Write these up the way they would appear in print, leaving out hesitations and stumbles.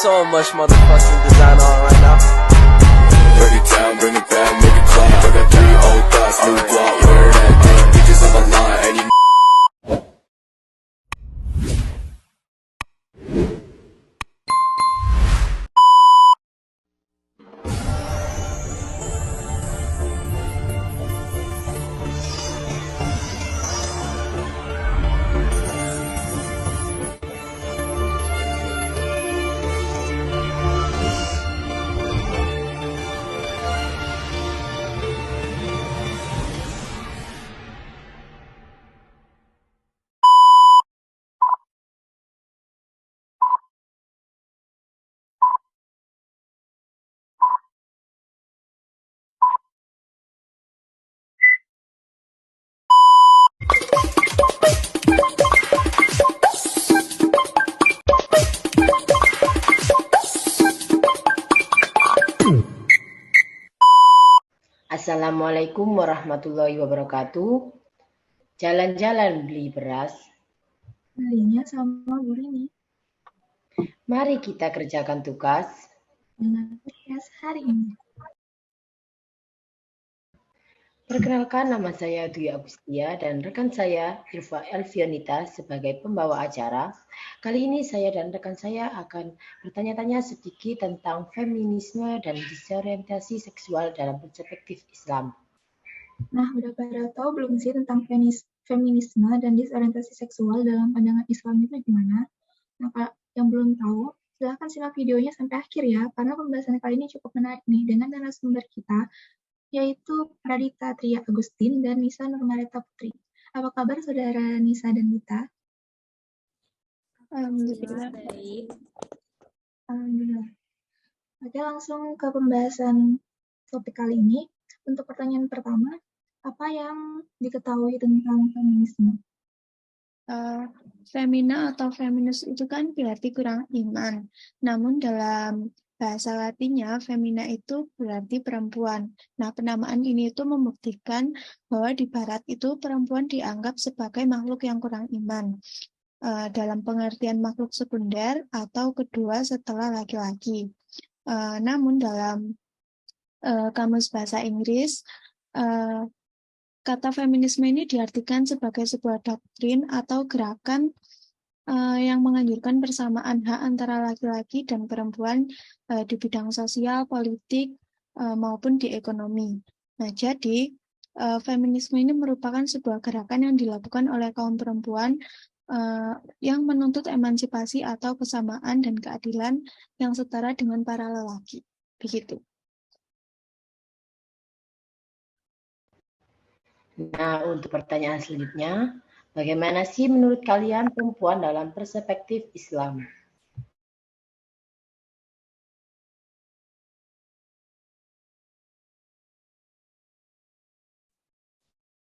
so much motherfucking design on right now. Break it down, bring it back, make it clap. I got 3 old thoughts, new guap, where that thing, bitches on the line, and you Assalamualaikum warahmatullahi wabarakatuh. Jalan-jalan beli beras. Belinya sama Bu Rini Mari kita kerjakan tugas. dengan podcast hari ini. Perkenalkan, nama saya Dwi Agustia dan rekan saya Irfa Elvionita sebagai pembawa acara. Kali ini saya dan rekan saya akan bertanya-tanya sedikit tentang feminisme dan disorientasi seksual dalam perspektif Islam. Nah, udah pada tahu belum sih tentang feminisme dan disorientasi seksual dalam pandangan Islam itu gimana? Nah, Kak, yang belum tahu, silahkan simak videonya sampai akhir ya, karena pembahasan kali ini cukup menarik nih dengan narasumber kita, yaitu Radita Tria Agustin dan Nisa Nurmareta Putri. Apa kabar saudara Nisa dan Dita? Alhamdulillah baik. Alhamdulillah. Oke, langsung ke pembahasan topik kali ini. Untuk pertanyaan pertama, apa yang diketahui tentang feminisme? Femina atau feminis itu kan berarti kurang iman. Namun dalam bahasa Latinnya, femina itu berarti perempuan. Nah, penamaan ini itu membuktikan bahwa di Barat itu perempuan dianggap sebagai makhluk yang kurang iman. Dalam pengertian makhluk sekunder atau kedua setelah laki-laki. Namun dalam Kamus Bahasa Inggris, kata feminisme ini diartikan sebagai sebuah doktrin atau gerakan yang menganjurkan persamaan hak antara laki-laki dan perempuan di bidang sosial, politik, maupun di ekonomi. Nah, jadi feminisme ini merupakan sebuah gerakan yang dilakukan oleh kaum perempuan yang menuntut emansipasi atau kesamaan dan keadilan yang setara dengan para lelaki. Begitu. Nah, untuk pertanyaan selanjutnya, bagaimana sih menurut kalian perempuan dalam perspektif Islam?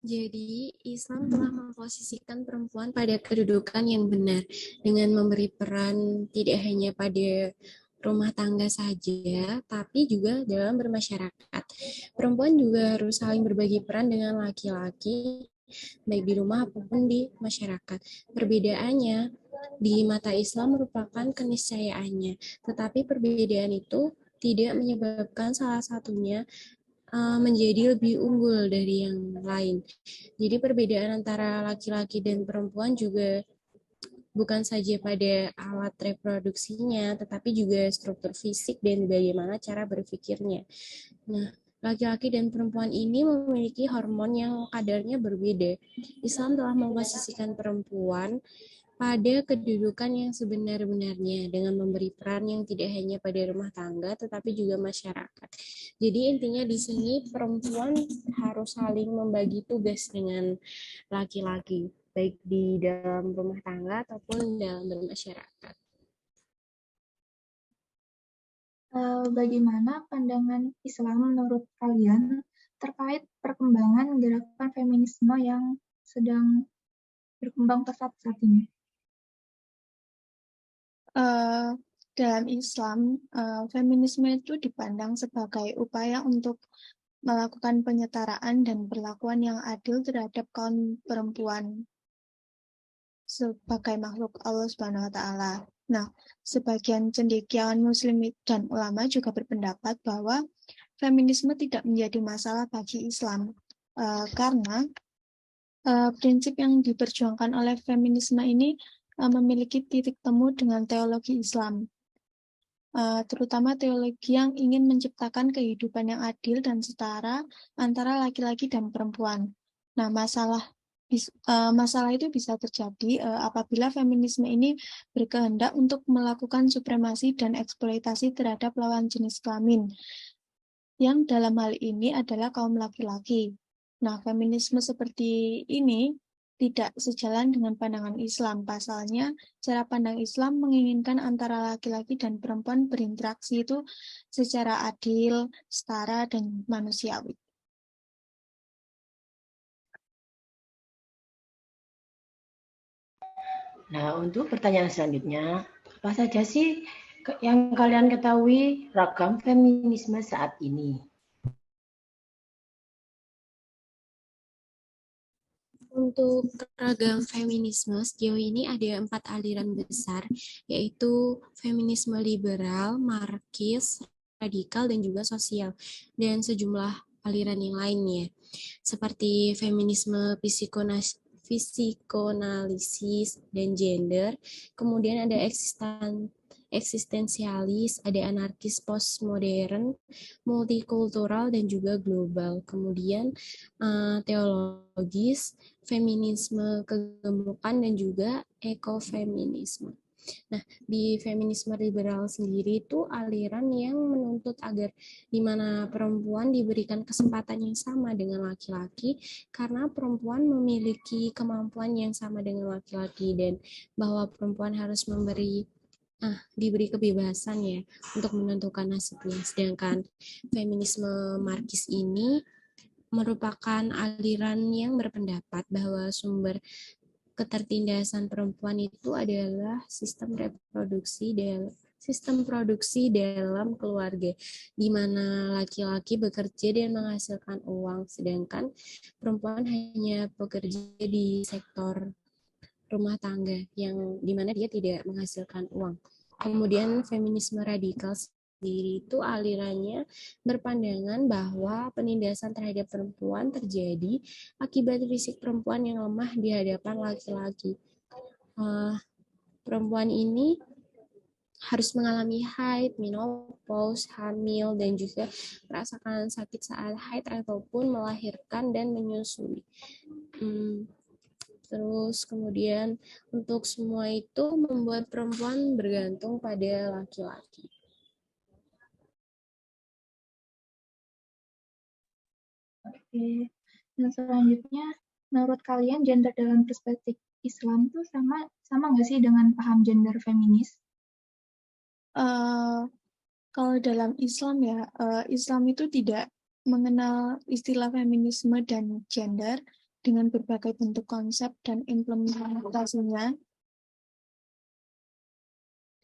Jadi, Islam telah memposisikan perempuan pada kedudukan yang benar dengan memberi peran tidak hanya pada rumah tangga saja, tapi juga dalam bermasyarakat. Perempuan juga harus saling berbagi peran dengan laki-laki, baik di rumah maupun di masyarakat. Perbedaannya di mata Islam merupakan keniscayaannya, tetapi perbedaan itu tidak menyebabkan salah satunya menjadi lebih unggul dari yang lain. Jadi perbedaan antara laki-laki dan perempuan juga bukan saja pada alat reproduksinya, tetapi juga struktur fisik dan bagaimana cara berpikirnya. Nah, laki-laki dan perempuan ini memiliki hormon yang kadarnya berbeda. Islam telah memposisikan perempuan pada kedudukan yang sebenar-benarnya dengan memberi peran yang tidak hanya pada rumah tangga tetapi juga masyarakat. Jadi intinya di sini perempuan harus saling membagi tugas dengan laki-laki baik di dalam rumah tangga ataupun dalam bermasyarakat. Bagaimana pandangan Islam menurut kalian terkait perkembangan gerakan feminisme yang sedang berkembang pesat saat ini? Dalam Islam, feminisme itu dipandang sebagai upaya untuk melakukan penyetaraan dan perlakuan yang adil terhadap kaum perempuan sebagai makhluk Allah Subhanahu wa Ta'ala. Nah, sebagian cendekiawan muslim dan ulama juga berpendapat bahwa feminisme tidak menjadi masalah bagi Islam karena prinsip yang diperjuangkan oleh feminisme ini memiliki titik temu dengan teologi Islam, terutama teologi yang ingin menciptakan kehidupan yang adil dan setara antara laki-laki dan perempuan. Nah, masalah itu bisa terjadi apabila feminisme ini berkehendak untuk melakukan supremasi dan eksploitasi terhadap lawan jenis kelamin, yang dalam hal ini adalah kaum laki-laki. Nah, feminisme seperti ini tidak sejalan dengan pandangan Islam. Pasalnya, cara pandang Islam menginginkan antara laki-laki dan perempuan berinteraksi itu secara adil, setara, dan manusiawi. Nah, untuk pertanyaan selanjutnya, apa saja sih yang kalian ketahui ragam feminisme saat ini? Untuk ragam feminisme sejauh ini ada 4 aliran besar, yaitu feminisme liberal, marxis, radikal, dan juga sosial, dan sejumlah aliran yang lainnya, seperti feminisme psikoanalisis dan gender, kemudian ada eksistensialis, ada anarkis postmodern, multikultural, dan juga global. Kemudian teologis, feminisme kegemukan, dan juga ekofeminisme. Nah, di feminisme liberal sendiri itu aliran yang menuntut agar di mana perempuan diberikan kesempatan yang sama dengan laki-laki karena perempuan memiliki kemampuan yang sama dengan laki-laki dan bahwa perempuan harus diberi kebebasan ya untuk menentukan nasibnya. Sedangkan feminisme marxis ini merupakan aliran yang berpendapat bahwa sumber ketertindasan perempuan itu adalah sistem produksi dalam keluarga, di mana laki-laki bekerja dan menghasilkan uang, sedangkan perempuan hanya bekerja di sektor rumah tangga yang dimana dia tidak menghasilkan uang. Kemudian feminisme radikal sendiri itu alirannya berpandangan bahwa penindasan terhadap perempuan terjadi akibat fisik perempuan yang lemah di hadapan laki-laki. Perempuan ini harus mengalami haid, menopause, hamil, dan juga merasakan sakit saat haid ataupun melahirkan dan menyusui. Terus kemudian untuk semua itu membuat perempuan bergantung pada laki-laki. Oke. Dan selanjutnya, menurut kalian gender dalam perspektif Islam itu sama nggak sih dengan paham gender feminis? Kalau dalam Islam ya, Islam itu tidak mengenal istilah feminisme dan gender dengan berbagai bentuk konsep dan implementasinya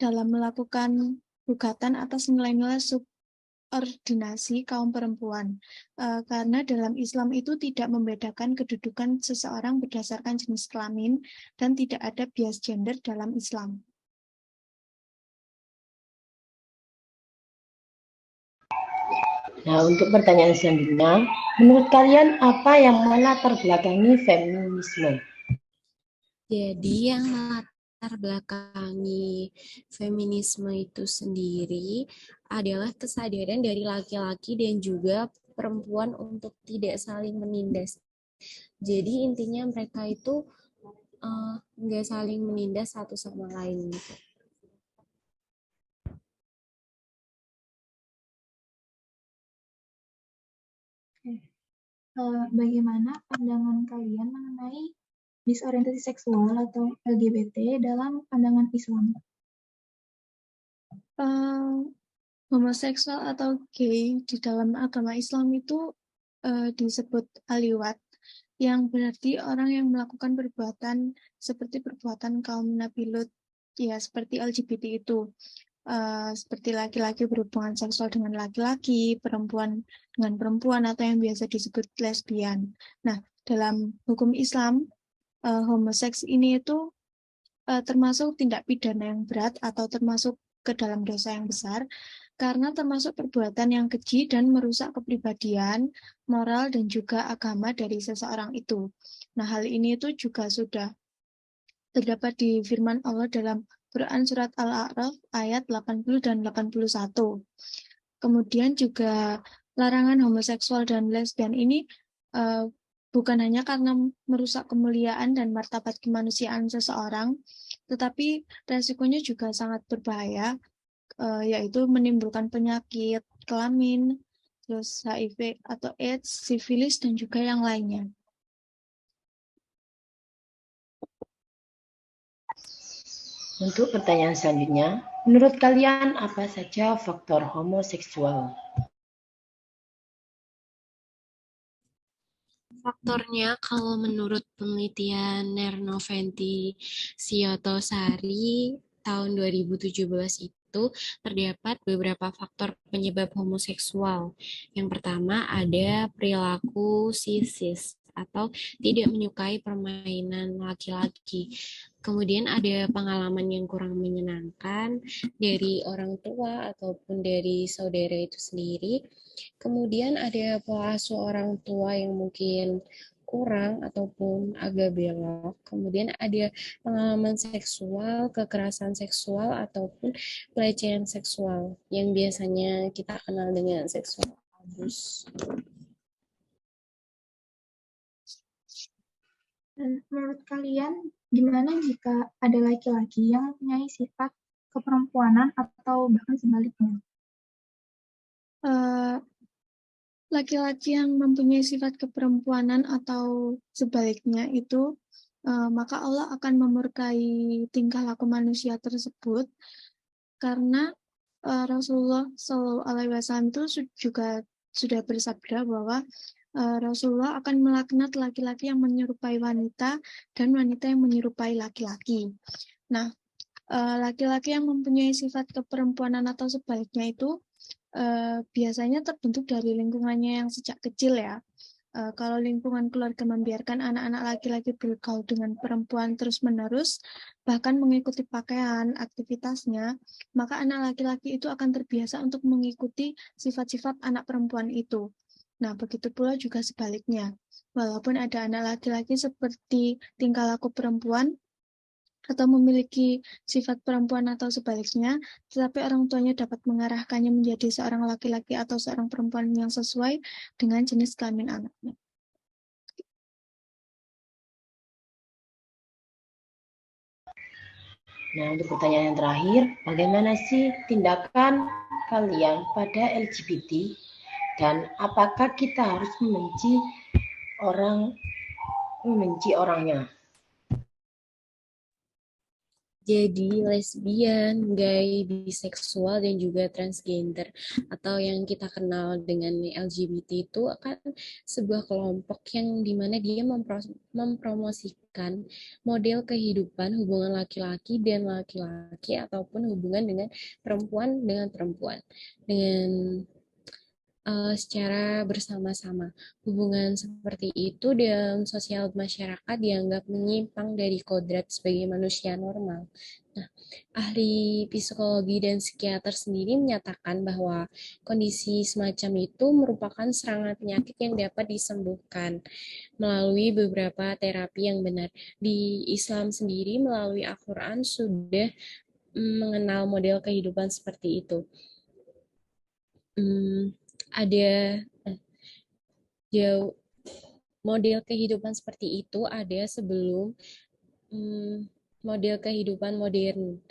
dalam melakukan gugatan atas nilai-nilai subordinasi kaum perempuan. Karena dalam Islam itu tidak membedakan kedudukan seseorang berdasarkan jenis kelamin dan tidak ada bias gender dalam Islam. Nah, untuk pertanyaan selanjutnya, menurut kalian apa yang melatar belakangi feminisme? Jadi yang melatar belakangi feminisme itu sendiri adalah kesadaran dari laki-laki dan juga perempuan untuk tidak saling menindas. Jadi intinya mereka itu nggak saling menindas satu sama lain gitu. Bagaimana pandangan kalian mengenai disorientasi seksual atau LGBT dalam pandangan Islam? Homoseksual atau gay di dalam agama Islam itu disebut aliwat, yang berarti orang yang melakukan perbuatan seperti perbuatan kaum Nabi Lut, ya seperti LGBT itu. Seperti laki-laki berhubungan seksual dengan laki-laki, perempuan dengan perempuan, atau yang biasa disebut lesbian. Nah, dalam hukum Islam, homoseks ini itu termasuk tindak pidana yang berat atau termasuk ke dalam dosa yang besar, karena termasuk perbuatan yang keji dan merusak kepribadian, moral, dan juga agama dari seseorang itu. Nah, hal ini itu juga sudah terdapat di firman Allah dalam Quran Surat Al-A'raf ayat 80 dan 81. Kemudian juga larangan homoseksual dan lesbian ini bukan hanya karena merusak kemuliaan dan martabat kemanusiaan seseorang, tetapi resikonya juga sangat berbahaya, yaitu menimbulkan penyakit kelamin, terus HIV atau AIDS, sifilis, dan juga yang lainnya. Untuk pertanyaan selanjutnya, menurut kalian apa saja faktor homoseksual? Faktornya kalau menurut penelitian Nernoventi Siotosari tahun 2017 itu terdapat beberapa faktor penyebab homoseksual. Yang pertama ada perilaku sisis atau tidak menyukai permainan laki-laki. Kemudian ada pengalaman yang kurang menyenangkan dari orang tua ataupun dari saudara itu sendiri. Kemudian ada pola asuh orang tua yang mungkin kurang ataupun agak belok. Kemudian ada pengalaman seksual, kekerasan seksual ataupun pelecehan seksual yang biasanya kita kenal dengan seksual abuse. Dan menurut kalian, gimana jika ada laki-laki yang mempunyai sifat keperempuanan atau bahkan sebaliknya? Laki-laki yang mempunyai sifat keperempuanan atau sebaliknya itu, maka Allah akan memurkai tingkah laku manusia tersebut, karena Rasulullah SAW itu juga sudah bersabda bahwa Rasulullah akan melaknat laki-laki yang menyerupai wanita dan wanita yang menyerupai laki-laki. Nah, laki-laki yang mempunyai sifat keperempuanan atau sebaliknya itu biasanya terbentuk dari lingkungannya yang sejak kecil ya. Kalau lingkungan keluarga membiarkan anak-anak laki-laki bergaul dengan perempuan terus-menerus, bahkan mengikuti pakaian, aktivitasnya, maka anak laki-laki itu akan terbiasa untuk mengikuti sifat-sifat anak perempuan itu. Nah, begitu pula juga sebaliknya. Walaupun ada anak laki-laki seperti tingkah laku perempuan, atau memiliki sifat perempuan atau sebaliknya, tetapi orang tuanya dapat mengarahkannya menjadi seorang laki-laki atau seorang perempuan yang sesuai dengan jenis kelamin anaknya. Nah, untuk pertanyaan yang terakhir, bagaimana sih tindakan kalian pada LGBT dan apakah kita harus membenci orangnya? Jadi lesbian, gay, biseksual, dan juga transgender atau yang kita kenal dengan LGBT itu akan sebuah kelompok yang dimana dia mempromosikan model kehidupan hubungan laki-laki dan laki-laki ataupun hubungan dengan perempuan dengan secara bersama-sama. Hubungan seperti itu dalam sosial masyarakat dianggap menyimpang dari kodrat sebagai manusia normal. Nah, ahli psikologi dan psikiater sendiri menyatakan bahwa kondisi semacam itu merupakan serangan penyakit yang dapat disembuhkan melalui beberapa terapi yang benar. Di Islam sendiri melalui Al-Quran sudah mengenal model kehidupan seperti itu. Ada model kehidupan seperti itu ada sebelum model kehidupan modern.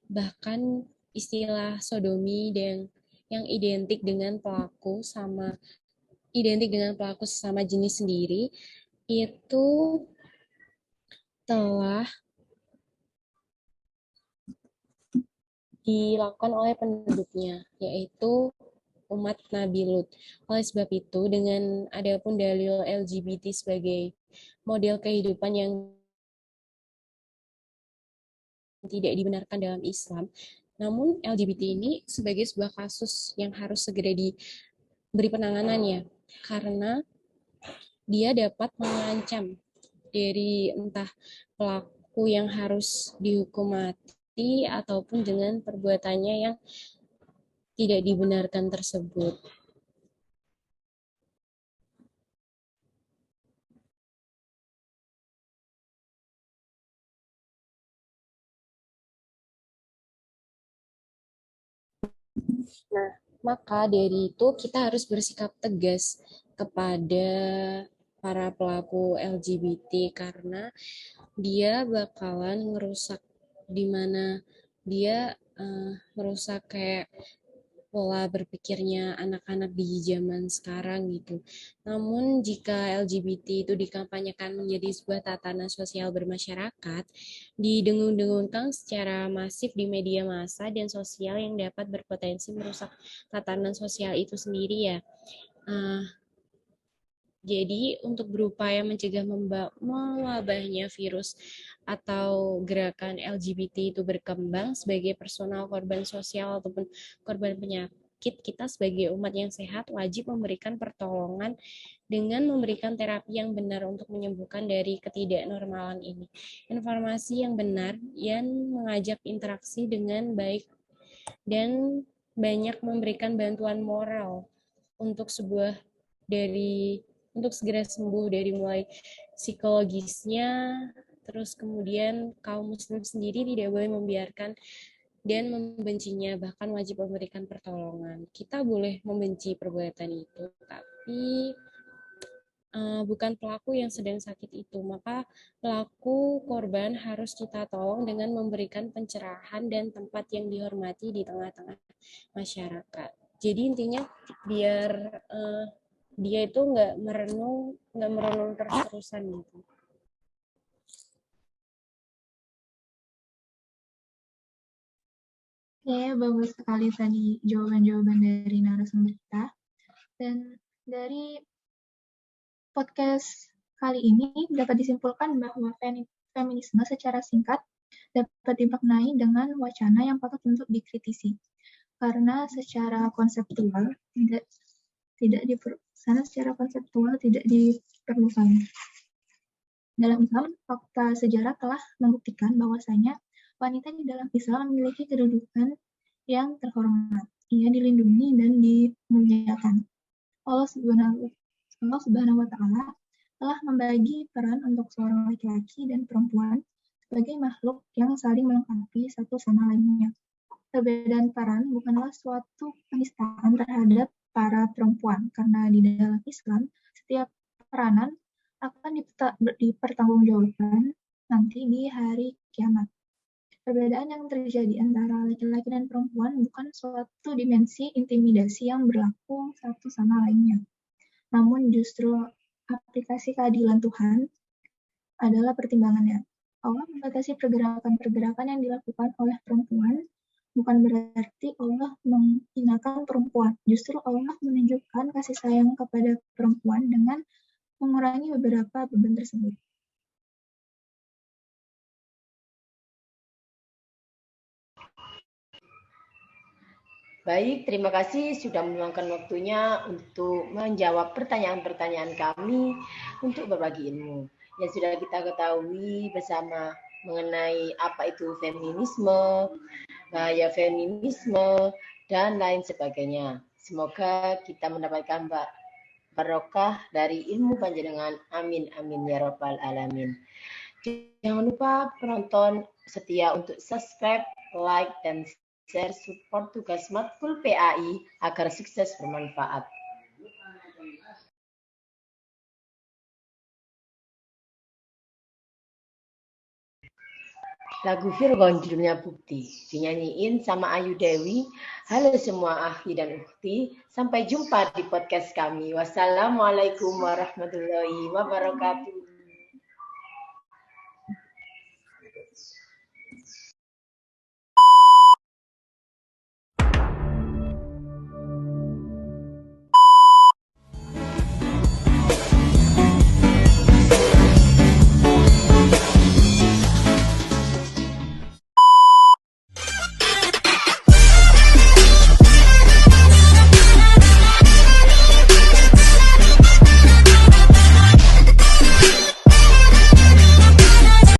Bahkan istilah sodomi dan yang identik dengan pelaku sesama jenis sendiri itu telah dilakukan oleh penduduknya, yaitu umat Nabi Lut. Oleh sebab itu, dengan adapun dalil LGBT sebagai model kehidupan yang tidak dibenarkan dalam Islam, namun LGBT ini sebagai sebuah kasus yang harus segera diberi penanganannya, karena dia dapat mengancam dari entah pelaku yang harus dihukum mati ataupun dengan perbuatannya yang tidak dibenarkan tersebut. Nah, maka dari itu kita harus bersikap tegas kepada para pelaku LGBT karena dia bakalan ngerusak di mana dia merusak kayak pola berpikirnya anak-anak di zaman sekarang gitu. Namun jika LGBT itu dikampanyekan menjadi sebuah tatanan sosial bermasyarakat, didengung-dengungkan secara masif di media massa dan sosial yang dapat berpotensi merusak tatanan sosial itu sendiri ya. Jadi untuk berupaya mencegah mewabahnya virus atau gerakan LGBT itu berkembang sebagai personal korban sosial ataupun korban penyakit, kita sebagai umat yang sehat wajib memberikan pertolongan dengan memberikan terapi yang benar untuk menyembuhkan dari ketidaknormalan ini. Informasi yang benar yang mengajak interaksi dengan baik dan banyak memberikan bantuan moral untuk untuk segera sembuh dari mulai psikologisnya, terus kemudian kaum muslim sendiri tidak boleh membiarkan dan membencinya, bahkan wajib memberikan pertolongan. Kita boleh membenci perbuatan itu, tapi bukan pelaku yang sedang sakit itu, maka pelaku korban harus kita tolong dengan memberikan pencerahan dan tempat yang dihormati di tengah-tengah masyarakat. Jadi intinya biar dia itu nggak merenung terus-terusan gitu. Oke, bagus sekali tadi jawaban-jawaban dari narasumber kita. Dan dari podcast kali ini dapat disimpulkan bahwa feminisme secara singkat dapat dimaknai dengan wacana yang patut untuk dikritisi. Karena secara konseptual tidak diperlukan. Dalam Islam, fakta sejarah telah membuktikan bahwasanya wanita di dalam Islam memiliki kedudukan yang terhormat. Ia dilindungi dan dimuliakan. Allah Subhanahu wa Ta'ala telah membagi peran untuk seorang laki-laki dan perempuan sebagai makhluk yang saling melengkapi satu sama lainnya. Perbedaan peran bukanlah suatu penistaan terhadap para perempuan, karena di dalam Islam setiap peranan akan dipertanggungjawabkan nanti di hari kiamat. Perbedaan yang terjadi antara laki-laki dan perempuan bukan suatu dimensi intimidasi yang berlaku satu sama lainnya. Namun justru aplikasi keadilan Tuhan adalah pertimbangannya. Allah membatasi pergerakan-pergerakan yang dilakukan oleh perempuan, bukan berarti Allah menghinakan perempuan. Justru Allah menunjukkan kasih sayang kepada perempuan dengan mengurangi beberapa beban tersebut. Baik, terima kasih sudah meluangkan waktunya untuk menjawab pertanyaan-pertanyaan kami untuk berbagi ilmu. Yang sudah kita ketahui bersama mengenai apa itu feminisme, bahaya feminisme, dan lain sebagainya. Semoga kita mendapatkan barokah dari ilmu panjenengan. Amin, amin, ya rabbal alamin. Jangan lupa penonton setia untuk subscribe, like, dan share support tugas Matkul PAI agar sukses bermanfaat. Lagu Virgon judulnya Bukti, dinyanyiin sama Ayu Dewi. Halo semua akhi dan ukhti, sampai jumpa di podcast kami. Wassalamualaikum warahmatullahi wabarakatuh.